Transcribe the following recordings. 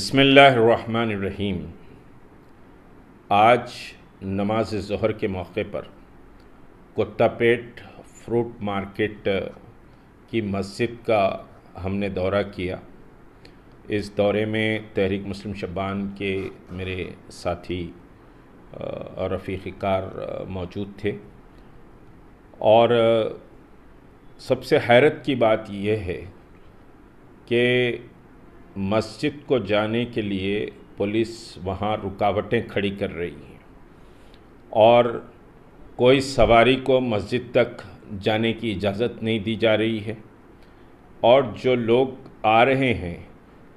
بسم اللہ الرحمن الرحیم۔ آج نماز ظہر کے موقع پر کتا پیٹ فروٹ مارکیٹ کی مسجد کا ہم نے دورہ کیا۔ اس دورے میں تحریک مسلم شبان کے میرے ساتھی اور رفیق کار موجود تھے، اور سب سے حیرت کی بات یہ ہے کہ مسجد کو جانے کے لیے پولیس وہاں رکاوٹیں کھڑی کر رہی ہیں، اور کوئی سواری کو مسجد تک جانے کی اجازت نہیں دی جا رہی ہے، اور جو لوگ آ رہے ہیں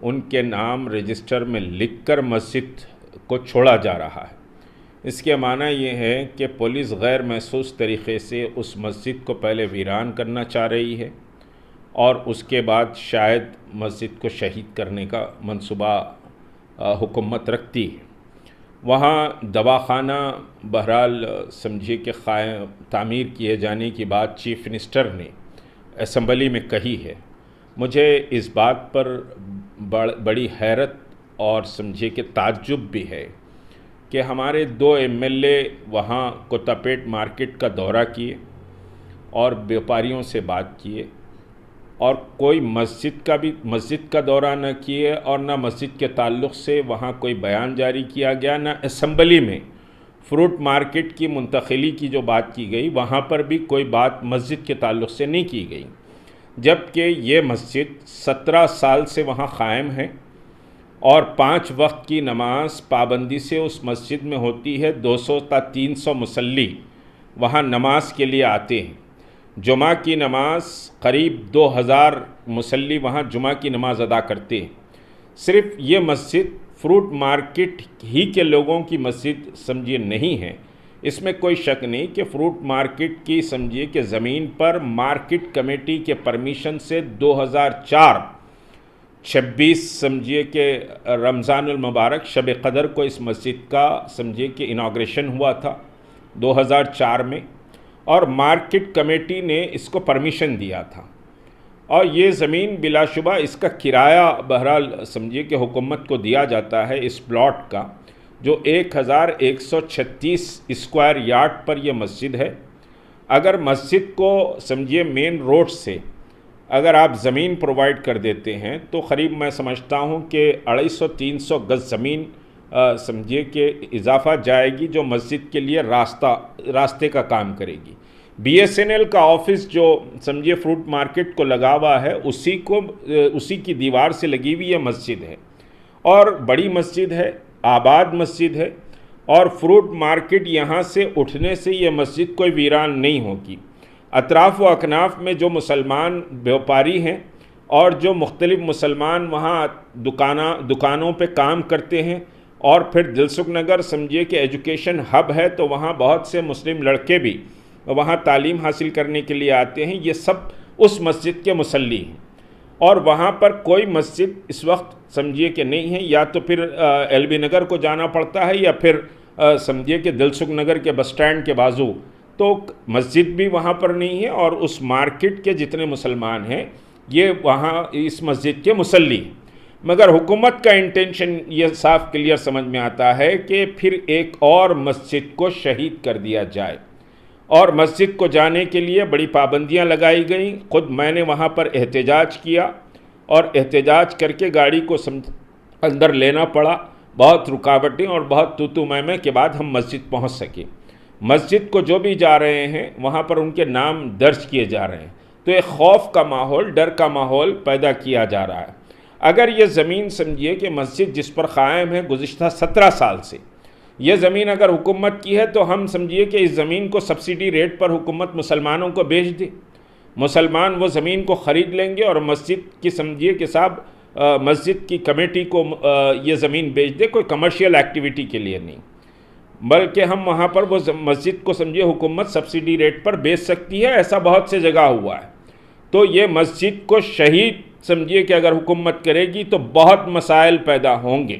ان کے نام رجسٹر میں لکھ کر مسجد کو چھوڑا جا رہا ہے۔ اس کے معنی یہ ہے کہ پولیس غیر محسوس طریقے سے اس مسجد کو پہلے ویران کرنا چاہ رہی ہے، اور اس کے بعد شاید مسجد کو شہید کرنے کا منصوبہ حکومت رکھتی ہے۔ وہاں دواخانہ بہرحال سمجھیے کہ تعمیر کیے جانے کی بات چیف منسٹر نے اسمبلی میں کہی ہے۔ مجھے اس بات پر بڑی حیرت اور سمجھیے کہ تعجب بھی ہے کہ ہمارے 2 MLA وہاں کتا پیٹ مارکیٹ کا دورہ کیے اور بیوپاریوں سے بات کیے، اور کوئی مسجد کا دورہ نہ کیے، اور نہ مسجد کے تعلق سے وہاں کوئی بیان جاری کیا گیا، نہ اسمبلی میں فروٹ مارکیٹ کی منتقلی کی جو بات کی گئی وہاں پر بھی کوئی بات مسجد کے تعلق سے نہیں کی گئی، جبکہ یہ مسجد 17 سال سے وہاں قائم ہے، اور 5 وقت کی نماز پابندی سے اس مسجد میں ہوتی ہے۔ 200 تا 300 مصلی وہاں نماز کے لیے آتے ہیں۔ جمعہ کی نماز قریب 2000 مصلی وہاں جمعہ کی نماز ادا کرتے ہیں۔ صرف یہ مسجد فروٹ مارکیٹ ہی کے لوگوں کی مسجد سمجھیے نہیں ہے، اس میں کوئی شک نہیں کہ فروٹ مارکیٹ کی سمجھیے کہ زمین پر مارکیٹ کمیٹی کے پرمیشن سے 2004-26 سمجھیے کہ رمضان المبارک شب قدر کو اس مسجد کا سمجھیے کہ اناگریشن ہوا تھا 2004 میں، اور مارکیٹ کمیٹی نے اس کو پرمیشن دیا تھا، اور یہ زمین بلا شبہ اس کا کرایہ بہرحال سمجھیے کہ حکومت کو دیا جاتا ہے اس پلاٹ کا، جو 1136 اسکوائر یارڈ پر یہ مسجد ہے۔ اگر مسجد کو سمجھیے مین روڈ سے اگر آپ زمین پرووائڈ کر دیتے ہیں تو قریب میں سمجھتا ہوں کہ 250-300 گز زمین سمجھیے کہ اضافہ جائے گی، جو مسجد کے لیے راستے کا کام کرے گی۔ BSNL کا آفس جو سمجھیے فروٹ مارکیٹ کو لگا ہوا ہے، اسی کی دیوار سے لگی ہوئی یہ مسجد ہے، اور بڑی مسجد ہے، آباد مسجد ہے، اور فروٹ مارکیٹ یہاں سے اٹھنے سے یہ مسجد کوئی ویران نہیں ہوگی۔ اطراف و اکناف میں جو مسلمان بیوپاری ہیں اور جو مختلف مسلمان وہاں دکانوں پہ کام کرتے ہیں، اور پھر دلسکھ نگر سمجھیے کہ ایجوکیشن ہب ہے، تو وہاں بہت سے مسلم لڑکے بھی وہاں تعلیم حاصل کرنے کے لیے آتے ہیں، یہ سب اس مسجد کے مصلی ہیں، اور وہاں پر کوئی مسجد اس وقت سمجھیے کہ نہیں ہے، یا تو پھر LB نگر کو جانا پڑتا ہے، یا پھر سمجھیے کہ دلسکھ نگر کے بس سٹینڈ کے بازو، تو مسجد بھی وہاں پر نہیں ہے، اور اس مارکیٹ کے جتنے مسلمان ہیں یہ وہاں اس مسجد کے مصلی ہیں۔ مگر حکومت کا انٹینشن یہ صاف کلیئر سمجھ میں آتا ہے کہ پھر ایک اور مسجد کو شہید کر دیا جائے، اور مسجد کو جانے کے لیے بڑی پابندیاں لگائی گئیں۔ خود میں نے وہاں پر احتجاج کیا، اور احتجاج کر کے گاڑی کو اندر لینا پڑا، بہت رکاوٹیں اور بہت تو میں کے بعد ہم مسجد پہنچ سکے۔ مسجد کو جو بھی جا رہے ہیں وہاں پر ان کے نام درج کیے جا رہے ہیں، تو ایک خوف کا ماحول، ڈر کا ماحول پیدا کیا جا رہا ہے۔ اگر یہ زمین سمجھیے کہ مسجد جس پر قائم ہے گزشتہ 17 سال سے، یہ زمین اگر حکومت کی ہے تو ہم سمجھیے کہ اس زمین کو سبسڈی ریٹ پر حکومت مسلمانوں کو بیچ دے، مسلمان وہ زمین کو خرید لیں گے، اور مسجد کی سمجھیے کہ صاحب مسجد کی کمیٹی کو یہ زمین بیچ دے، کوئی کمرشل ایکٹیویٹی کے لیے نہیں، بلکہ ہم وہاں پر وہ مسجد کو سمجھیے حکومت سبسڈی ریٹ پر بیچ سکتی ہے۔ ایسا بہت سے جگہ ہوا ہے، تو یہ مسجد کو شہید سمجھیے کہ اگر حکومت کرے گی تو بہت مسائل پیدا ہوں گے،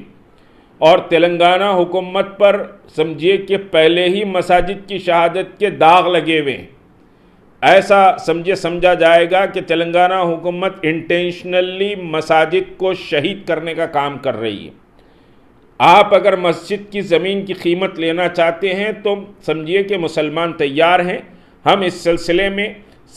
اور تلنگانہ حکومت پر سمجھیے کہ پہلے ہی مساجد کی شہادت کے داغ لگے ہوئے ہیں۔ ایسا سمجھا جائے گا کہ تلنگانہ حکومت انٹینشنلی مساجد کو شہید کرنے کا کام کر رہی ہے۔ آپ اگر مسجد کی زمین کی قیمت لینا چاہتے ہیں تو سمجھیے کہ مسلمان تیار ہیں۔ ہم اس سلسلے میں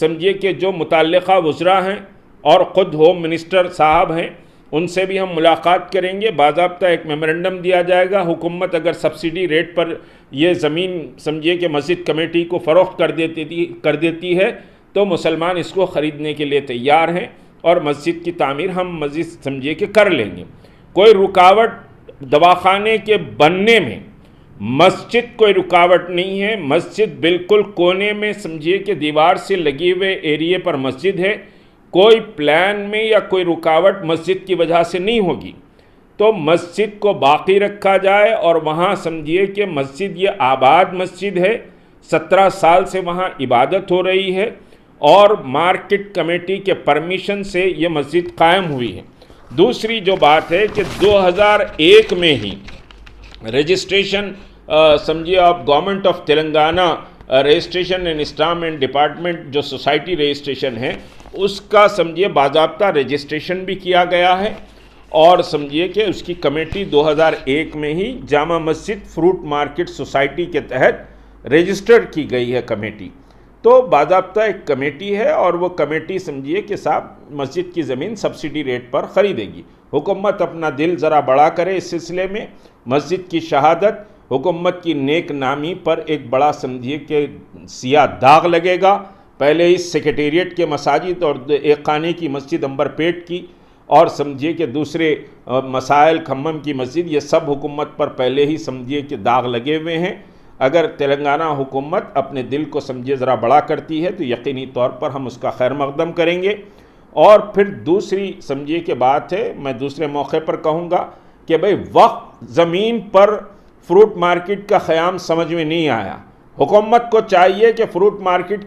سمجھیے کہ جو متعلقہ وزراء ہیں اور خود ہوم منسٹر صاحب ہیں ان سے بھی ہم ملاقات کریں گے، باضابطہ ایک میمورنڈم دیا جائے گا۔ حکومت اگر سبسڈی ریٹ پر یہ زمین سمجھیے کہ مسجد کمیٹی کو فروخت کر دیتی ہے تو مسلمان اس کو خریدنے کے لیے تیار ہیں اور مسجد کی تعمیر ہم مزید سمجھیے کہ کر لیں گے۔ کوئی رکاوٹ دواخانے کے بننے میں مسجد کوئی رکاوٹ نہیں ہے۔ مسجد بالکل کونے میں سمجھیے کہ دیوار سے لگے ہوئے ایریے پر مسجد ہے۔ کوئی پلان میں یا کوئی رکاوٹ مسجد کی وجہ سے نہیں ہوگی، تو مسجد کو باقی رکھا جائے اور وہاں سمجھیے کہ مسجد یہ آباد مسجد ہے، 17 سال سے وہاں عبادت ہو رہی ہے اور مارکیٹ کمیٹی کے پرمیشن سے یہ مسجد قائم ہوئی ہے۔ دوسری جو بات ہے کہ 2001 میں ہی رجسٹریشن سمجھیے آپ government of Telangana registration and stamps department جو سوسائٹی رجسٹریشن ہے اس کا سمجھیے باضابطہ رجسٹریشن بھی کیا گیا ہے اور سمجھیے کہ اس کی کمیٹی 2001 میں ہی Jama Masjid fruit market society کے تحت رجسٹر کی گئی ہے کمیٹی۔ تو باضابطہ ایک کمیٹی ہے اور وہ کمیٹی سمجھیے کہ صاحب مسجد کی زمین سبسڈی ریٹ پر خریدے گی۔ حکومت اپنا دل ذرا بڑا کرے اس سلسلے میں۔ مسجد کی شہادت حکومت کی نیک نامی پر ایک بڑا سمجھیے کہ سیاہ داغ لگے گا۔ پہلے اس سیکریٹریٹ کے مساجد اور ایک خانے کی مسجد امبر پیٹ کی اور سمجھیے کہ دوسرے مسائل کھمم کی مسجد، یہ سب حکومت پر پہلے ہی سمجھیے کہ داغ لگے ہوئے ہیں۔ اگر تلنگانہ حکومت اپنے دل کو سمجھے ذرا بڑا کرتی ہے تو یقینی طور پر ہم اس کا خیر مقدم کریں گے۔ اور پھر دوسری سمجھیے کہ بات ہے، میں دوسرے موقع پر کہوں گا کہ بھئی وقف زمین پر فروٹ مارکیٹ کا قیام سمجھ میں نہیں آیا۔ حکومت کو چاہیے کہ فروٹ مارکیٹ